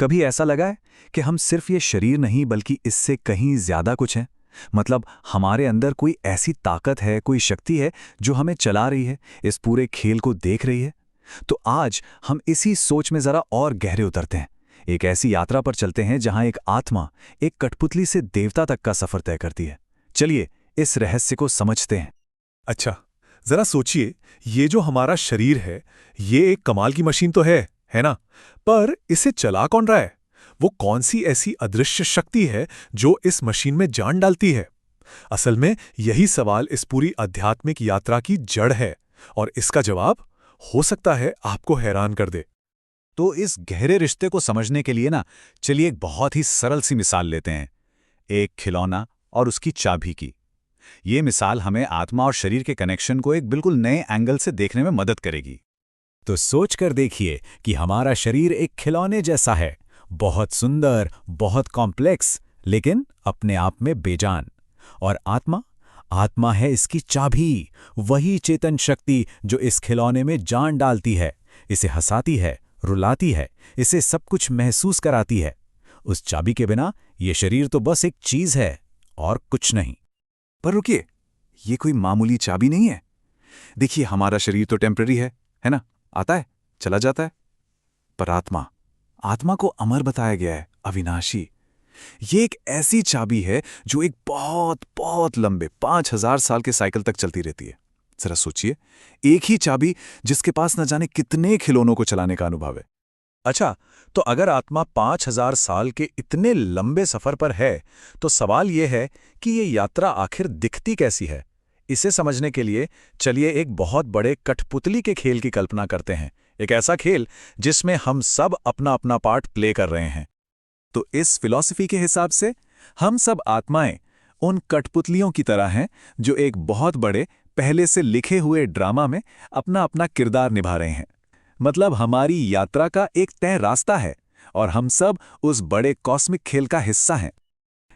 कभी ऐसा लगा है कि हम सिर्फ ये शरीर नहीं बल्कि इससे कहीं ज्यादा कुछ है? मतलब हमारे अंदर कोई ऐसी ताकत है, कोई शक्ति है जो हमें चला रही है, इस पूरे खेल को देख रही है। तो आज हम इसी सोच में जरा और गहरे उतरते हैं। एक ऐसी यात्रा पर चलते हैं जहां एक आत्मा एक कठपुतली से देवता तक का सफर तय करती है। चलिए इस रहस्य को समझते हैं। अच्छा, जरा सोचिए, ये जो हमारा शरीर है, ये एक कमाल की मशीन तो है ना? पर इसे चला कौन रहा है? वो कौन सी ऐसी अदृश्य शक्ति है जो इस मशीन में जान डालती है? असल में यही सवाल इस पूरी आध्यात्मिक यात्रा की जड़ है, और इसका जवाब हो सकता है आपको हैरान कर दे। तो इस गहरे रिश्ते को समझने के लिए ना, चलिए एक बहुत ही सरल सी मिसाल लेते हैं, एक खिलौना और उसकी चाबी की। ये मिसाल हमें आत्मा और शरीर के कनेक्शन को एक बिल्कुल नए एंगल से देखने में मदद करेगी। तो सोच कर देखिए कि हमारा शरीर एक खिलौने जैसा है, बहुत सुंदर, बहुत कॉम्प्लेक्स, लेकिन अपने आप में बेजान। और आत्मा आत्मा है इसकी चाबी, वही चेतन शक्ति जो इस खिलौने में जान डालती है, इसे हंसाती है, रुलाती है, इसे सब कुछ महसूस कराती है। उस चाबी के बिना ये शरीर तो बस एक चीज है और कुछ नहीं। पर रुकिए, ये कोई मामूली चाबी नहीं है। देखिए, हमारा शरीर तो टेम्पररी है ना? आता है, चला जाता है। पर आत्मा आत्मा को अमर बताया गया है, अविनाशी। ये एक ऐसी चाबी है जो एक बहुत बहुत लंबे 5000 साल के साइकिल तक चलती रहती है। जरा सोचिए, एक ही चाबी जिसके पास न जाने कितने खिलौनों को चलाने का अनुभव है। अच्छा, तो अगर आत्मा 5000 साल के इतने लंबे सफर पर है, तो सवाल यह है कि ये यात्रा आखिर दिखती कैसी है? इसे समझने के लिए चलिए एक बहुत बड़े कठपुतली के खेल की कल्पना करते हैं। एक ऐसा खेल जिसमें हम सब अपना अपना पार्ट प्ले कर रहे हैं। तो इस फिलॉसफी के हिसाब से हम सब आत्माएं उन कठपुतलियों की तरह हैं जो एक बहुत बड़े पहले से लिखे हुए ड्रामा में अपना अपना किरदार निभा रहे हैं। मतलब हमारी यात्रा का एक तय रास्ता है और हम सब उस बड़े कॉस्मिक खेल का हिस्सा हैं।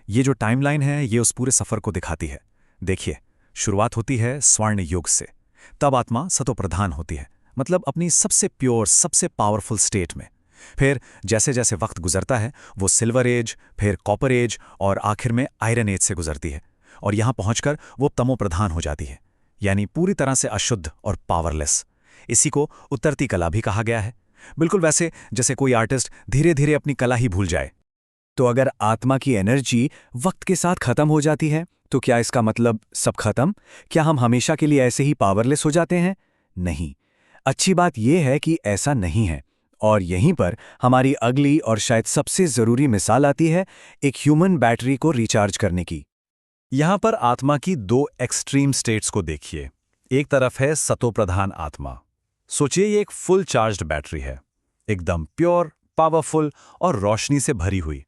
ये जो टाइमलाइन है, ये उस पूरे सफर को दिखाती है। देखिए, शुरुआत होती है स्वर्ण युग से। तब आत्मा सतोप्रधान होती है, मतलब अपनी सबसे प्योर, सबसे पावरफुल स्टेट में। फिर जैसे जैसे वक्त गुजरता है, वो सिल्वर एज, फिर कॉपर एज और आखिर में आयरन एज से गुजरती है। और यहां पहुंचकर वो तमोप्रधान हो जाती है, यानी पूरी तरह से अशुद्ध और पावरलेस। इसी को उतरती कला भी कहा गया है। बिल्कुल वैसे जैसे कोई आर्टिस्ट धीरे धीरे अपनी कला ही भूल जाए। तो अगर आत्मा की एनर्जी वक्त के साथ खत्म हो जाती है, तो क्या इसका मतलब सब खत्म? क्या हम हमेशा के लिए ऐसे ही पावरलेस हो जाते हैं? नहीं। अच्छी बात यह है कि ऐसा नहीं है। और यहीं पर हमारी अगली और शायद सबसे जरूरी मिसाल आती है, एक ह्यूमन बैटरी को रिचार्ज करने की। यहां पर आत्मा की दो एक्सट्रीम स्टेट्स को देखिए। एक तरफ है सतोप्रधान आत्मा। सोचिए, ये एक फुल चार्ज्ड बैटरी है, एकदम प्योर, पावरफुल और रोशनी से भरी हुई।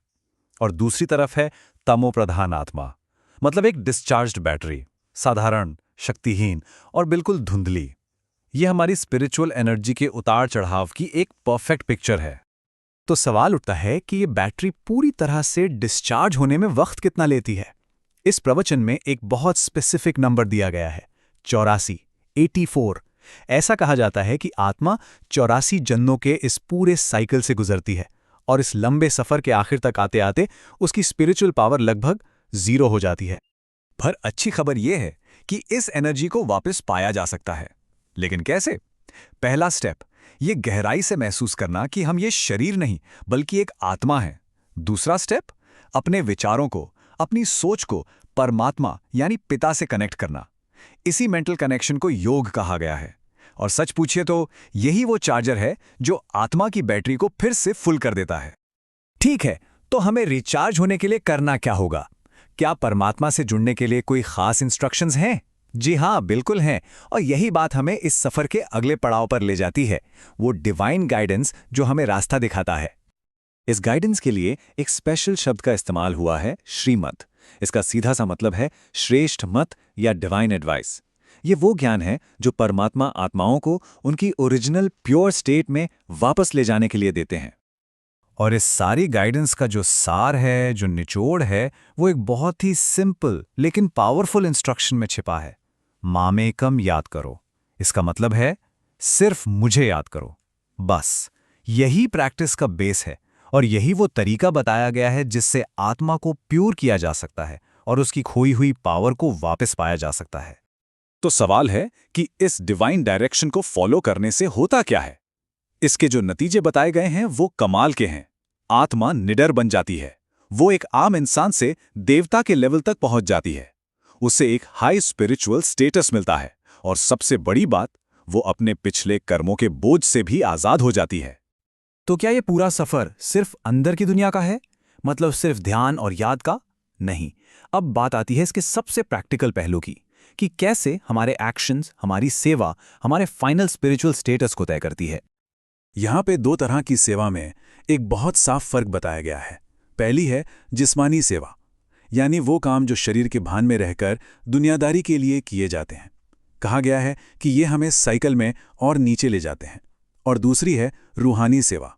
और दूसरी तरफ है तमोप्रधान आत्मा, मतलब एक डिस्चार्ज्ड बैटरी, साधारण, शक्तिहीन और बिल्कुल धुंधली। यह हमारी स्पिरिचुअल एनर्जी के उतार चढ़ाव की एक परफेक्ट पिक्चर है। तो सवाल उठता है कि ये बैटरी पूरी तरह से डिस्चार्ज होने में वक्त कितना लेती है? इस प्रवचन में एक बहुत स्पेसिफिक नंबर दिया गया है, 84, 84। ऐसा कहा जाता है कि आत्मा 84 जन्मों के इस पूरे साइकिल से गुजरती है, और इस लंबे सफर के आखिर तक आते आते उसकी स्पिरिचुअल पावर लगभग 0 हो जाती है। पर अच्छी खबर यह है कि इस एनर्जी को वापस पाया जा सकता है। लेकिन कैसे? पहला स्टेप, ये गहराई से महसूस करना कि हम ये शरीर नहीं बल्कि एक आत्मा है। दूसरा स्टेप, अपने विचारों को, अपनी सोच को परमात्मा यानी पिता से कनेक्ट करना। इसी मेंटल कनेक्शन को योग कहा गया है। और सच पूछिए तो यही वो चार्जर है जो आत्मा की बैटरी को फिर से फुल कर देता है। ठीक है, तो हमें रिचार्ज होने के लिए करना क्या होगा? क्या परमात्मा से जुड़ने के लिए कोई खास इंस्ट्रक्शंस हैं? जी हाँ, बिल्कुल हैं। और यही बात हमें इस सफर के अगले पड़ाव पर ले जाती है, वो डिवाइन गाइडेंस जो हमें रास्ता दिखाता है। इस गाइडेंस के लिए एक स्पेशल शब्द का इस्तेमाल हुआ है, श्रीमत। इसका सीधा सा मतलब है श्रेष्ठ मत या डिवाइन एडवाइस। ये वो ज्ञान है जो परमात्मा आत्माओं को उनकी ओरिजिनल प्योर स्टेट में वापस ले जाने के लिए देते हैं। और इस सारी गाइडेंस का जो सार है, जो निचोड़ है, वो एक बहुत ही सिंपल लेकिन पावरफुल इंस्ट्रक्शन में छिपा है। मामेकम याद करो। इसका मतलब है सिर्फ मुझे याद करो। बस यही प्रैक्टिस का बेस है और यही वो तरीका बताया गया है जिससे आत्मा को प्योर किया जा सकता है और उसकी खोई हुई पावर को वापस पाया जा सकता है। तो सवाल है कि इस डिवाइन डायरेक्शन को फॉलो करने से होता क्या है? इसके जो नतीजे बताए गए हैं वो कमाल के हैं। आत्मा निडर बन जाती है। वो एक आम इंसान से देवता के लेवल तक पहुंच जाती है। उसे एक हाई स्पिरिचुअल स्टेटस मिलता है और सबसे बड़ी बात, वो अपने पिछले कर्मों के बोझ से भी आजाद हो जाती है। तो क्या ये पूरा सफर सिर्फ अंदर की दुनिया का है? मतलब सिर्फ ध्यान और याद का? नहीं। अब बात आती है इसके सबसे प्रैक्टिकल पहलू की, कि कैसे हमारे एक्शंस, हमारी सेवा, हमारे फाइनल स्पिरिचुअल स्टेटस को तय करती है। यहाँ पे दो तरह की सेवा में एक बहुत साफ फर्क बताया गया है। पहली है जिस्मानी सेवा, यानी वो काम जो शरीर के भान में रहकर दुनियादारी के लिए किए जाते हैं। कहा गया है कि ये हमें साइकिल में और नीचे ले जाते हैं। और दूसरी है रूहानी सेवा।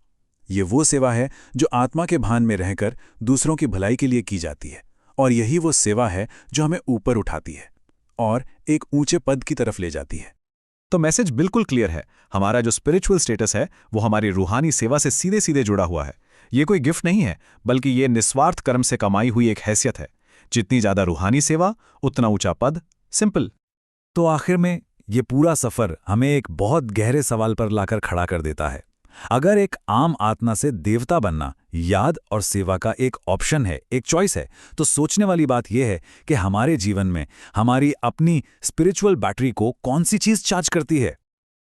ये वो सेवा है जो आत्मा के भान में रहकर दूसरों की भलाई के लिए की जाती है, और यही वो सेवा है जो हमें ऊपर उठाती है और एक ऊंचे पद की तरफ ले जाती है। तो मैसेज बिल्कुल क्लियर है। हमारा जो स्पिरिचुअल स्टेटस है वो हमारी रूहानी सेवा से सीधे सीधे जुड़ा हुआ है। ये कोई गिफ्ट नहीं है, बल्कि ये निस्वार्थ कर्म से कमाई हुई एक हैसियत है। जितनी ज्यादा रूहानी सेवा, उतना ऊंचा पद। सिंपल। तो आखिर में ये पूरा सफर हमें एक बहुत गहरे सवाल पर लाकर खड़ा कर देता है। अगर एक आम आत्मा से देवता बनना याद और सेवा का एक ऑप्शन है, एक चॉइस है, तो सोचने वाली बात यह है कि हमारे जीवन में हमारी अपनी स्पिरिचुअल बैटरी को कौन सी चीज चार्ज करती है।